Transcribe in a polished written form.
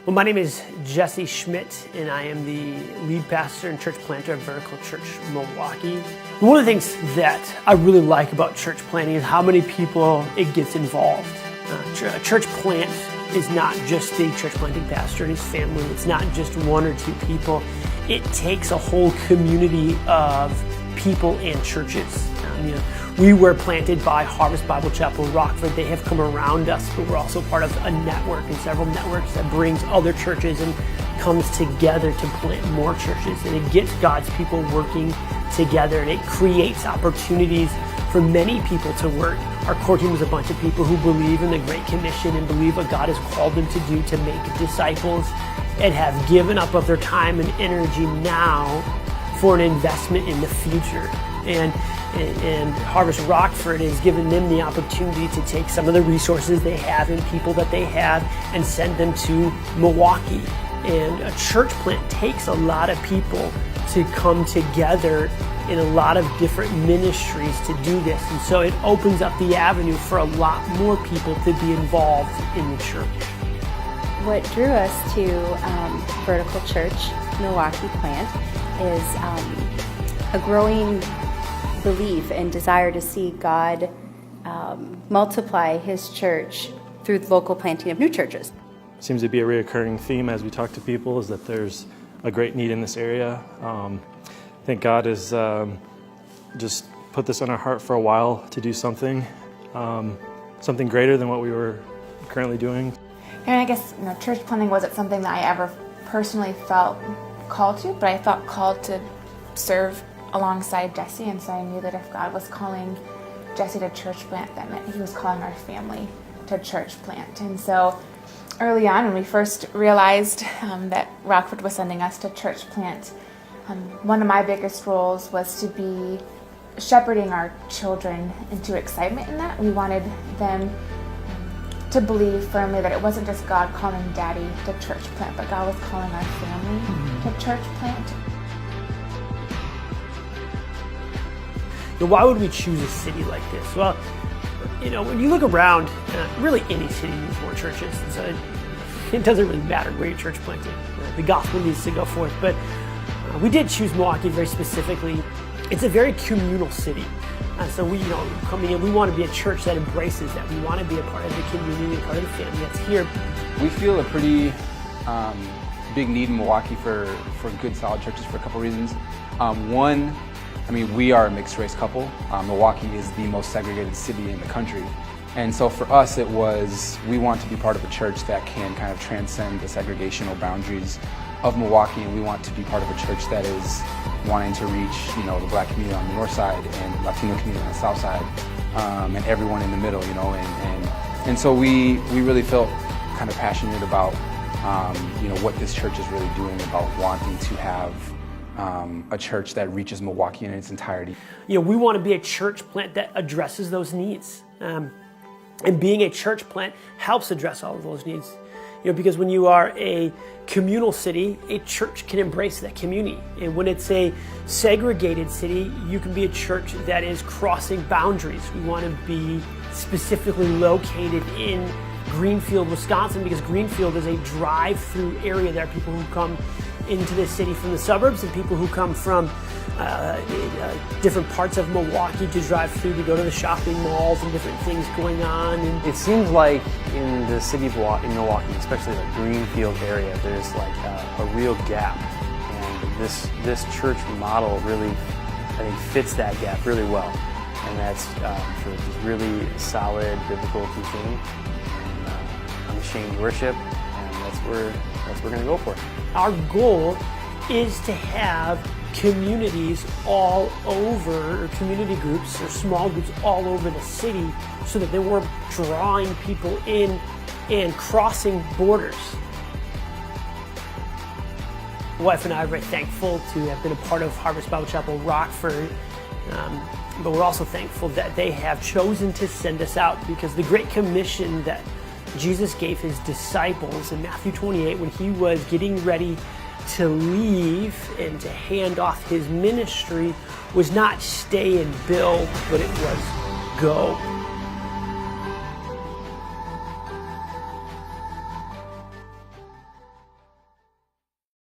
Well, my name is Jesse Schmidt, and I am the lead pastor and church planter of Vertical Church Milwaukee. One of the things that I really like about church planting is how many people it gets involved. A church plant is not just the church planting pastor and his family. It's not just one or two people. It takes a whole community of people and churches. We were planted by Harvest Bible Chapel Rockford. They have come around us, but we're also part of a network and several networks that brings other churches and comes together to plant more churches. And it gets God's people working together, and it creates opportunities for many people to work. Our core team is a bunch of people who believe in the Great Commission and believe what God has called them to do to make disciples, and have given up of their time and energy now for an investment in the future. And Harvest Rockford has given them the opportunity to take some of the resources they have and people that they have and send them to Milwaukee. And a church plant takes a lot of people to come together in a lot of different ministries to do this. And so it opens up the avenue for a lot more people to be involved in the church. What drew us to Vertical Church Milwaukee plant is a growing belief and desire to see God multiply His church through the local planting of new churches. Seems to be a recurring theme as we talk to people is that there's a great need in this area. I think God has just put this on our heart for a while to do something greater than what we were currently doing. And I guess church planting wasn't something that I ever personally felt called to, but I felt called to serve alongside Jesse, and so I knew that if God was calling Jesse to church plant, that meant He was calling our family to church plant. And so early on, when we first realized that Rockford was sending us to church plant, one of my biggest roles was to be shepherding our children into excitement in that. We wanted them to believe firmly that it wasn't just God calling Daddy to church plant, but God was calling our family to church plant. Why would we choose a city like this? Well, when you look around, really any city needs more churches. So it doesn't really matter where your church planted. The gospel needs to go forth. But we did choose Milwaukee very specifically. It's a very communal city. So we, coming in, we want to be a church that embraces that. We want to be a part of the community, a part of the family that's here. We feel a pretty big need in Milwaukee for good, solid churches for a couple reasons. One, we are a mixed race couple. Milwaukee is the most segregated city in the country. And so for us, we want to be part of a church that can kind of transcend the segregational boundaries of Milwaukee, and we want to be part of a church that is wanting to reach, the Black community on the north side and the Latino community on the south side, and everyone in the middle, and so we really felt kind of passionate about, what this church is really doing about wanting to have a church that reaches Milwaukee in its entirety. We want to be a church plant that addresses those needs. And being a church plant helps address all of those needs. Because when you are a communal city, a church can embrace that community. And when it's a segregated city, you can be a church that is crossing boundaries. We want to be specifically located in Greenfield, Wisconsin, because Greenfield is a drive-through area. There are people who come into the city from the suburbs and people who come from different parts of Milwaukee to drive through to go to the shopping malls and different things going on. And it seems like in the city of Milwaukee, especially the Greenfield area, there's like a real gap, and this church model really, I think, fits that gap really well, and that's for just really solid biblical teaching and unashamed worship, and that's where we're going to go for. Our goal is to have communities all over, or community groups or small groups all over the city, so that we're drawing people in and crossing borders. My wife and I are very thankful to have been a part of Harvest Bible Chapel Rockford, but we're also thankful that they have chosen to send us out, because the Great Commission that Jesus gave His disciples in Matthew 28, when He was getting ready to leave and to hand off His ministry, was not stay and build, but it was go.